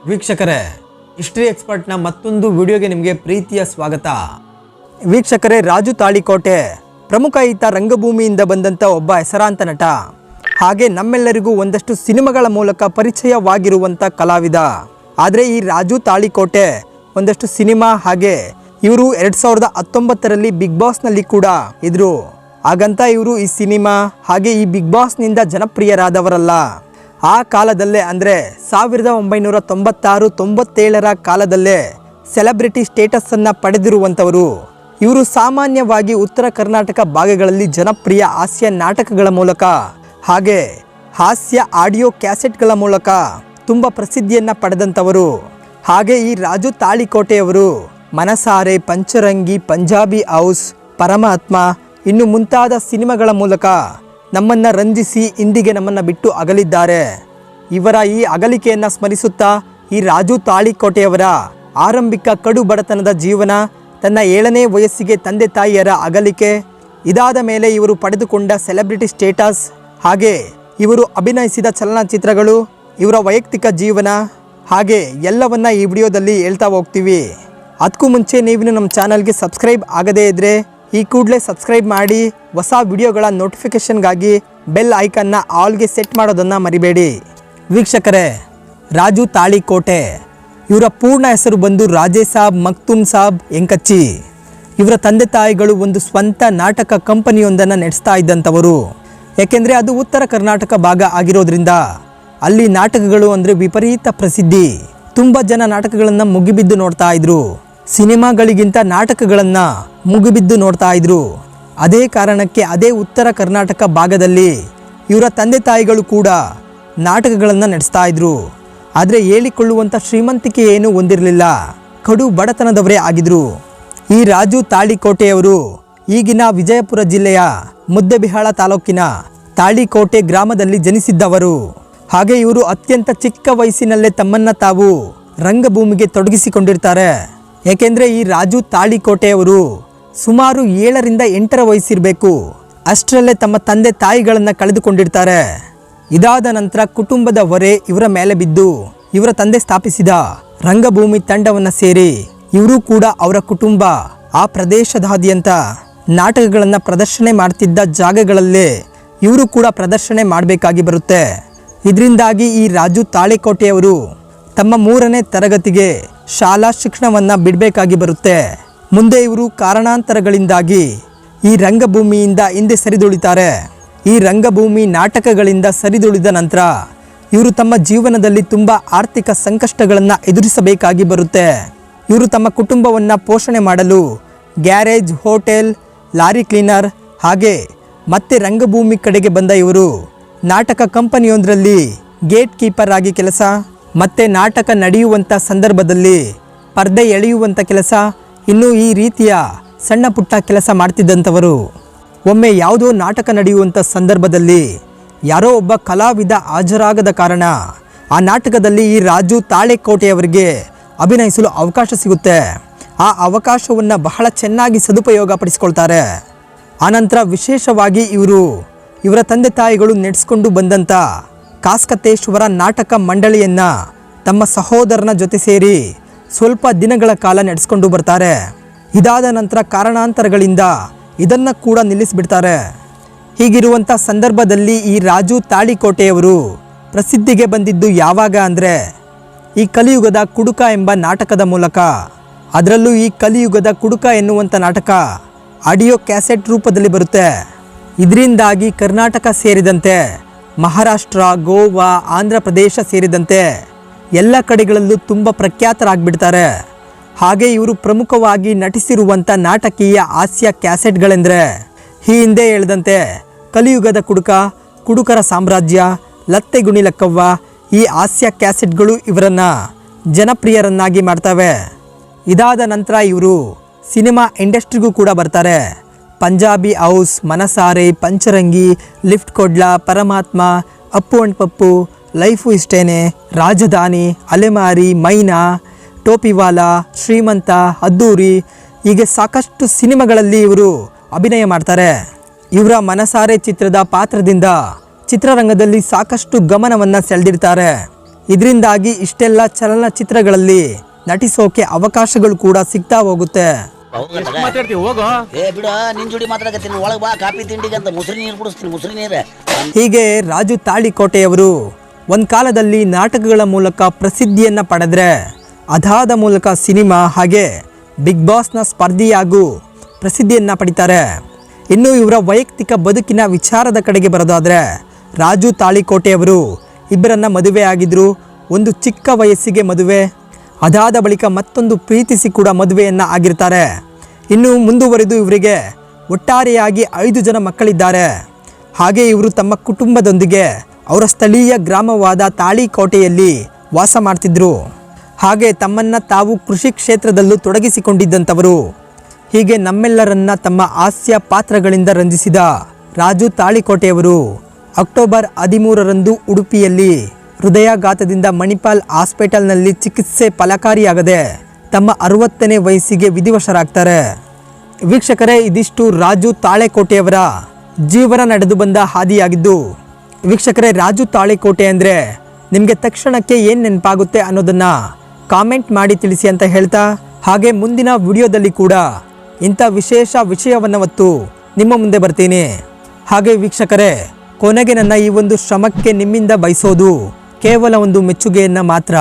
ವೀಕ್ಷಕರೇ, ಹಿಸ್ಟ್ರಿ ಎಕ್ಸ್ಪರ್ಟ್ನ ಮತ್ತೊಂದು ವಿಡಿಯೋಗೆ ನಿಮಗೆ ಪ್ರೀತಿಯ ಸ್ವಾಗತ. ವೀಕ್ಷಕರೇ, ರಾಜು ತಾಳಿಕೋಟೆ ಪ್ರಮುಖ ಈತ ರಂಗಭೂಮಿಯಿಂದ ಬಂದಂಥ ಒಬ್ಬ ಹೆಸರಾಂತ ನಟ. ಹಾಗೆ ನಮ್ಮೆಲ್ಲರಿಗೂ ಒಂದಷ್ಟು ಸಿನಿಮಾಗಳ ಮೂಲಕ ಪರಿಚಯವಾಗಿರುವಂಥ ಕಲಾವಿದ. ಆದರೆ ಈ ರಾಜು ತಾಳಿಕೋಟೆ ಒಂದಷ್ಟು ಸಿನಿಮಾ ಹಾಗೆ ಇವರು 2019ರಲ್ಲಿ ಬಿಗ್ ಬಾಸ್ನಲ್ಲಿ ಕೂಡ ಇದ್ರು. ಹಾಗಂತ ಇವರು ಈ ಸಿನಿಮಾ ಹಾಗೆ ಈ ಬಿಗ್ ಬಾಸ್ನಿಂದ ಜನಪ್ರಿಯರಾದವರಲ್ಲ. ಆ ಕಾಲದಲ್ಲೇ ಅಂದರೆ 1996-97ರ ಕಾಲದಲ್ಲೇ ಸೆಲೆಬ್ರಿಟಿ ಸ್ಟೇಟಸ್ಸನ್ನು ಪಡೆದಿರುವಂಥವರು. ಇವರು ಸಾಮಾನ್ಯವಾಗಿ ಉತ್ತರ ಕರ್ನಾಟಕ ಭಾಗಗಳಲ್ಲಿ ಜನಪ್ರಿಯ ಹಾಸ್ಯ ನಾಟಕಗಳ ಮೂಲಕ ಹಾಗೆ ಹಾಸ್ಯ ಆಡಿಯೋ ಕ್ಯಾಸೆಟ್ಗಳ ಮೂಲಕ ತುಂಬ ಪ್ರಸಿದ್ಧಿಯನ್ನು ಪಡೆದಂಥವರು. ಹಾಗೆ ಈ ರಾಜು ತಾಳಿಕೋಟೆಯವರು ಮನಸಾರೆ, ಪಂಚರಂಗಿ, ಪಂಜಾಬಿ ಹೌಸ್, ಪರಮಾತ್ಮ ಇನ್ನು ಮುಂತಾದ ಸಿನಿಮಾಗಳ ಮೂಲಕ ನಮ್ಮನ್ನು ರಂಜಿಸಿ ಇಂದಿಗೆ ನಮ್ಮನ್ನು ಬಿಟ್ಟು ಅಗಲಿದ್ದಾರೆ. ಇವರ ಈ ಅಗಲಿಕೆಯನ್ನು ಸ್ಮರಿಸುತ್ತಾ ಈ ರಾಜು ತಾಳಿಕೋಟೆಯವರ ಆರಂಭಿಕ ಕಡು ಬಡತನದ ಜೀವನ, ತನ್ನ 7ನೇ ವಯಸ್ಸಿಗೆ ತಂದೆ ತಾಯಿಯರ ಅಗಲಿಕೆ, ಇದಾದ ಮೇಲೆ ಇವರು ಪಡೆದುಕೊಂಡ ಸೆಲೆಬ್ರಿಟಿ ಸ್ಟೇಟಸ್, ಹಾಗೆ ಇವರು ಅಭಿನಯಿಸಿದ ಚಲನಚಿತ್ರಗಳು, ಇವರ ವೈಯಕ್ತಿಕ ಜೀವನ ಹಾಗೆ ಎಲ್ಲವನ್ನ ಈ ವಿಡಿಯೋದಲ್ಲಿ ಹೇಳ್ತಾ ಹೋಗ್ತೀವಿ. ಅದಕ್ಕೂ ಮುಂಚೆ ನೀವು ನಮ್ಮ ಚಾನಲ್ಗೆ ಸಬ್ಸ್ಕ್ರೈಬ್ ಆಗದೇ ಇದ್ದರೆ ಈ ಕೂಡಲೇ ಸಬ್ಸ್ಕ್ರೈಬ್ ಮಾಡಿ ಹೊಸ ವಿಡಿಯೋಗಳ ನೋಟಿಫಿಕೇಷನ್ಗಾಗಿ ಬೆಲ್ ಐಕನ್ನ ಆಲ್ಗೆ ಸೆಟ್ ಮಾಡೋದನ್ನು ಮರಿಬೇಡಿ. ವೀಕ್ಷಕರೇ, ರಾಜು ತಾಳಿಕೋಟೆ ಇವರ ಪೂರ್ಣ ಹೆಸರು ಬಂದು ರಾಜೇಶ್ ಸಾಬ್ ಮಕ್ತುಮ್ ಸಾಬ್ ಎಂಕಚ್ಚಿ. ಇವರ ತಂದೆ ತಾಯಿಗಳು ಒಂದು ಸ್ವಂತ ನಾಟಕ ಕಂಪನಿಯೊಂದನ್ನು ನಡೆಸ್ತಾ ಇದ್ದಂಥವರು. ಯಾಕೆಂದರೆ ಅದು ಉತ್ತರ ಕರ್ನಾಟಕ ಭಾಗ ಆಗಿರೋದ್ರಿಂದ ಅಲ್ಲಿ ನಾಟಕಗಳು ಅಂದರೆ ವಿಪರೀತ ಪ್ರಸಿದ್ಧಿ. ತುಂಬ ಜನ ನಾಟಕಗಳನ್ನು ಮುಗಿಬಿದ್ದು ನೋಡ್ತಾ ಇದ್ರು. ಸಿನಿಮಾಗಳಿಗಿಂತ ನಾಟಕಗಳನ್ನು ಮುಗಿಬಿದ್ದು ನೋಡ್ತಾ ಇದ್ರು. ಅದೇ ಕಾರಣಕ್ಕೆ ಅದೇ ಉತ್ತರ ಕರ್ನಾಟಕ ಭಾಗದಲ್ಲಿ ಇವರ ತಂದೆ ತಾಯಿಗಳು ಕೂಡ ನಾಟಕಗಳನ್ನು ನಡೆಸ್ತಾ ಇದ್ರು. ಆದರೆ ಹೇಳಿಕೊಳ್ಳುವಂಥ ಶ್ರೀಮಂತಿಕೆ ಏನೂ ಹೊಂದಿರಲಿಲ್ಲ, ಕಡು ಬಡತನದವರೇ ಆಗಿದ್ರು. ಈ ರಾಜು ತಾಳಿಕೋಟೆಯವರು ಈಗಿನ ವಿಜಯಪುರ ಜಿಲ್ಲೆಯ ಮುದ್ದೇಬಿಹಾಳ ತಾಲೂಕಿನ ತಾಳಿಕೋಟೆ ಗ್ರಾಮದಲ್ಲಿ ಜನಿಸಿದ್ದವರು. ಹಾಗೆ ಇವರು ಅತ್ಯಂತ ಚಿಕ್ಕ ವಯಸ್ಸಿನಲ್ಲೇ ತಮ್ಮನ್ನು ತಾವು ರಂಗಭೂಮಿಗೆ ತೊಡಗಿಸಿಕೊಂಡಿರ್ತಾರೆ. ಏಕೆಂದರೆ ಈ ರಾಜು ತಾಳಿಕೋಟೆಯವರು ಸುಮಾರು 7ರಿಂದ 8ರ ವಯಸ್ಸಿರಬೇಕು, ಅಷ್ಟರಲ್ಲೇ ತಮ್ಮ ತಂದೆ ತಾಯಿಗಳನ್ನು ಕಳೆದುಕೊಂಡಿರ್ತಾರೆ. ಇದಾದ ನಂತರ ಕುಟುಂಬದ ಹೊರೆ ಇವರ ಮೇಲೆ ಬಿದ್ದು ಇವರ ತಂದೆ ಸ್ಥಾಪಿಸಿದ ರಂಗಭೂಮಿ ತಂಡವನ್ನು ಸೇರಿ ಇವರು ಕೂಡ ಅವರ ಕುಟುಂಬ ಆ ಪ್ರದೇಶದಾದ್ಯಂತ ನಾಟಕಗಳನ್ನು ಪ್ರದರ್ಶನ ಮಾಡ್ತಿದ್ದ ಜಾಗಗಳಲ್ಲೇ ಇವರು ಕೂಡ ಪ್ರದರ್ಶನ ಮಾಡಬೇಕಾಗಿ ಬರುತ್ತೆ. ಇದರಿಂದಾಗಿ ಈ ರಾಜು ತಾಳಿಕೋಟೆಯವರು ತಮ್ಮ 3ನೇ ತರಗತಿಗೆ ಶಾಲಾ ಶಿಕ್ಷಣವನ್ನು ಬಿಡಬೇಕಾಗಿ ಬರುತ್ತೆ. ಮುಂದೆ ಇವರು ಕಾರಣಾಂತರಗಳಿಂದಾಗಿ ಈ ರಂಗಭೂಮಿಯಿಂದ ಹಿಂದೆ ಸರಿದುಳಿತಾರೆ. ಈ ರಂಗಭೂಮಿ ನಾಟಕಗಳಿಂದ ಸರಿದುಳಿದ ನಂತರ ಇವರು ತಮ್ಮ ಜೀವನದಲ್ಲಿ ತುಂಬ ಆರ್ಥಿಕ ಸಂಕಷ್ಟಗಳನ್ನು ಎದುರಿಸಬೇಕಾಗಿ ಬರುತ್ತೆ. ಇವರು ತಮ್ಮ ಕುಟುಂಬವನ್ನು ಪೋಷಣೆ ಮಾಡಲು ಗ್ಯಾರೇಜ್, ಹೋಟೆಲ್, ಲಾರಿ ಕ್ಲೀನರ್ ಹಾಗೆ ಮತ್ತೆ ರಂಗಭೂಮಿ ಕಡೆಗೆ ಬಂದ ಇವರು ನಾಟಕ ಕಂಪನಿಯೊಂದರಲ್ಲಿ ಗೇಟ್ ಕೀಪರ್ ಆಗಿ ಕೆಲಸ, ಮತ್ತೆ ನಾಟಕ ನಡೆಯುವಂಥ ಸಂದರ್ಭದಲ್ಲಿ ಪರ್ದೆ ಎಳೆಯುವಂಥ ಕೆಲಸ, ಇನ್ನು ಈ ರೀತಿಯ ಸಣ್ಣ ಪುಟ್ಟ ಕೆಲಸ ಮಾಡ್ತಿದ್ದಂಥವರು. ಒಮ್ಮೆ ಯಾವುದೋ ನಾಟಕ ನಡೆಯುವಂಥ ಸಂದರ್ಭದಲ್ಲಿ ಯಾರೋ ಒಬ್ಬ ಕಲಾವಿದ ಹಾಜರಾಗದ ಕಾರಣ ಆ ನಾಟಕದಲ್ಲಿ ಈ ರಾಜು ತಾಳಿಕೋಟೆಯವರಿಗೆ ಅಭಿನಯಿಸಲು ಅವಕಾಶ ಸಿಗುತ್ತೆ. ಆ ಅವಕಾಶವನ್ನು ಬಹಳ ಚೆನ್ನಾಗಿ ಸದುಪಯೋಗ ಪಡಿಸ್ಕೊಳ್ತಾರೆ. ಆನಂತರ ವಿಶೇಷವಾಗಿ ಇವರ ತಂದೆ ತಾಯಿಗಳು ನಡೆಸ್ಕೊಂಡು ಬಂದಂಥ ಕಾಸ್ಕತೇಶ್ವರ ನಾಟಕ ಮಂಡಳಿಯನ್ನು ತಮ್ಮ ಸಹೋದರನ ಜೊತೆ ಸೇರಿ ಸ್ವಲ್ಪ ದಿನಗಳ ಕಾಲ ನಡೆಸ್ಕೊಂಡು ಬರ್ತಾರೆ. ಇದಾದ ನಂತರ ಕಾರಣಾಂತರಗಳಿಂದ ಇದನ್ನು ಕೂಡ ನಿಲ್ಲಿಸಿಬಿಡ್ತಾರೆ. ಹೀಗಿರುವಂಥ ಸಂದರ್ಭದಲ್ಲಿ ಈ ರಾಜು ತಾಳಿಕೋಟೆಯವರು ಪ್ರಸಿದ್ಧಿಗೆ ಬಂದಿದ್ದು ಯಾವಾಗ ಅಂದರೆ ಈ ಕಲಿಯುಗದ ಕುಡುಕ ಎಂಬ ನಾಟಕದ ಮೂಲಕ. ಅದರಲ್ಲೂ ಈ ಕಲಿಯುಗದ ಕುಡುಕ ಎನ್ನುವಂಥ ನಾಟಕ ಆಡಿಯೋ ಕ್ಯಾಸೆಟ್ ರೂಪದಲ್ಲಿ ಬರುತ್ತೆ. ಇದರಿಂದಾಗಿ ಕರ್ನಾಟಕ ಸೇರಿದಂತೆ ಮಹಾರಾಷ್ಟ್ರ, ಗೋವಾ, ಆಂಧ್ರ ಪ್ರದೇಶ ಸೇರಿದಂತೆ ಎಲ್ಲ ಕಡೆಗಳಲ್ಲೂ ತುಂಬ ಪ್ರಖ್ಯಾತರಾಗಿಬಿಡ್ತಾರೆ. ಹಾಗೆ ಇವರು ಪ್ರಮುಖವಾಗಿ ನಟಿಸಿರುವಂಥ ನಾಟಕೀಯ ಹಾಸ್ಯ ಕ್ಯಾಸೆಟ್ಗಳೆಂದರೆ ಈ ಹಿಂದೆ ಹೇಳಿದಂತೆ ಕಲಿಯುಗದ ಕುಡುಕ, ಕುಡುಕರ ಸಾಮ್ರಾಜ್ಯ, ಲತ್ತೆ ಗುಣಿಲಕ್ಕವ್ವ ಈ ಹಾಸ್ಯ ಕ್ಯಾಸೆಟ್ಗಳು ಇವರನ್ನು ಜನಪ್ರಿಯರನ್ನಾಗಿ ಮಾಡ್ತವೆ. ಇದಾದ ನಂತರ ಇವರು ಸಿನಿಮಾ ಇಂಡಸ್ಟ್ರಿಗೂ ಕೂಡ ಬರ್ತಾರೆ. ಪಂಜಾಬಿ ಹೌಸ್, ಮನಸಾರೆ, ಪಂಚರಂಗಿ, ಲಿಫ್ಟ್ ಕೊಡ್ಲಾ, ಪರಮಾತ್ಮ, ಅಪ್ಪು ಅಂಡ್ ಪಪ್ಪು, ಲೈಫು ಇಷ್ಟೇನೆ, ರಾಜಧಾನಿ, ಅಲೆಮಾರಿ, ಮೈನಾ, ಟೋಪಿವಾಲಾ, ಶ್ರೀಮಂತ, ಅದ್ದೂರಿ ಹೀಗೆ ಸಾಕಷ್ಟು ಸಿನಿಮಾಗಳಲ್ಲಿ ಇವರು ಅಭಿನಯ ಮಾಡ್ತಾರೆ. ಇವರ ಮನಸಾರೆ ಚಿತ್ರದ ಪಾತ್ರದಿಂದ ಚಿತ್ರರಂಗದಲ್ಲಿ ಸಾಕಷ್ಟು ಗಮನವನ್ನು ಸೆಳೆದಿರ್ತಾರೆ. ಇದರಿಂದಾಗಿ ಇಷ್ಟೆಲ್ಲ ಚಲನಚಿತ್ರಗಳಲ್ಲಿ ನಟಿಸೋಕೆ ಅವಕಾಶಗಳು ಕೂಡ ಸಿಗ್ತಾ ಹೋಗುತ್ತೆ. ಹೀಗೆ ರಾಜು ತಾಳಿಕೋಟೆಯವರು ಒಂದು ಕಾಲದಲ್ಲಿ ನಾಟಕಗಳ ಮೂಲಕ ಪ್ರಸಿದ್ಧಿಯನ್ನು ಪಡೆದ್ರೆ ಅದಾದ ಮೂಲಕ ಸಿನಿಮಾ ಹಾಗೆ ಬಿಗ್ ಬಾಸ್ನ ಸ್ಪರ್ಧಿಯಾಗೂ ಪ್ರಸಿದ್ಧಿಯನ್ನು ಪಡಿತಾರೆ. ಇನ್ನು ಇವರ ವೈಯಕ್ತಿಕ ಬದುಕಿನ ವಿಚಾರದ ಕಡೆಗೆ ಬರೋದಾದರೆ ರಾಜು ತಾಳಿಕೋಟೆಯವರು ಇಬ್ಬರನ್ನ ಮದುವೆ ಆಗಿದ್ರು. ಒಂದು ಚಿಕ್ಕ ವಯಸ್ಸಿಗೆ ಮದುವೆ, ಅದಾದ ಬಳಿಕ ಮತ್ತೊಂದು ಪ್ರೀತಿಸಿ ಕೂಡ ಮದುವೆಯನ್ನು ಆಗಿರ್ತಾರೆ. ಇನ್ನು ಮುಂದುವರೆದು ಇವರಿಗೆ ಒಟ್ಟಾರೆಯಾಗಿ 5 ಜನ ಮಕ್ಕಳಿದ್ದಾರೆ. ಹಾಗೆ ಇವರು ತಮ್ಮ ಕುಟುಂಬದೊಂದಿಗೆ ಅವರ ಸ್ಥಳೀಯ ಗ್ರಾಮವಾದ ತಾಳಿಕೋಟೆಯಲ್ಲಿ ವಾಸ ಮಾಡ್ತಿದ್ರು. ಹಾಗೆ ತಮ್ಮನ್ನು ತಾವು ಕೃಷಿ ಕ್ಷೇತ್ರದಲ್ಲೂ ತೊಡಗಿಸಿಕೊಂಡಿದ್ದಂಥವರು. ಹೀಗೆ ನಮ್ಮೆಲ್ಲರನ್ನ ತಮ್ಮ ಹಾಸ್ಯ ಪಾತ್ರಗಳಿಂದ ರಂಜಿಸಿದ ರಾಜು ತಾಳಿಕೋಟೆಯವರು ಅಕ್ಟೋಬರ್ 13ರಂದು ಉಡುಪಿಯಲ್ಲಿ ಹೃದಯಾಘಾತದಿಂದ ಮಣಿಪಾಲ್ ಹಾಸ್ಪಿಟಲ್ನಲ್ಲಿ ಚಿಕಿತ್ಸೆ ಫಲಕಾರಿಯಾಗದೆ ತಮ್ಮ 60ನೇ ವಯಸ್ಸಿಗೆ ವಿಧಿವಶರಾಗ್ತಾರೆ. ವೀಕ್ಷಕರೇ, ಇದಿಷ್ಟು ರಾಜು ತಾಳಿಕೋಟೆಯವರ ಜೀವನ ನಡೆದು ಬಂದ ಹಾದಿಯಾಗಿದ್ದು. ವೀಕ್ಷಕರೇ, ರಾಜು ತಾಳಿಕೋಟೆ ಅಂದರೆ ನಿಮಗೆ ತಕ್ಷಣಕ್ಕೆ ಏನು ನೆನಪಾಗುತ್ತೆ ಅನ್ನೋದನ್ನು ಕಾಮೆಂಟ್ ಮಾಡಿ ತಿಳಿಸಿ ಅಂತ ಹೇಳ್ತಾ, ಹಾಗೆ ಮುಂದಿನ ವಿಡಿಯೋದಲ್ಲಿ ಕೂಡ ಇಂಥ ವಿಶೇಷ ವಿಷಯವನ್ನು ಹೊತ್ತು ನಿಮ್ಮ ಮುಂದೆ ಬರ್ತೀನಿ. ಹಾಗೆ ವೀಕ್ಷಕರೇ, ಕೊನೆಗೆ ನನ್ನ ಈ ಒಂದು ಶ್ರಮಕ್ಕೆ ನಿಮ್ಮಿಂದ ಬಯಸೋದು ಕೇವಲ ಒಂದು ಮೆಚ್ಚುಗೆಯನ್ನು ಮಾತ್ರ.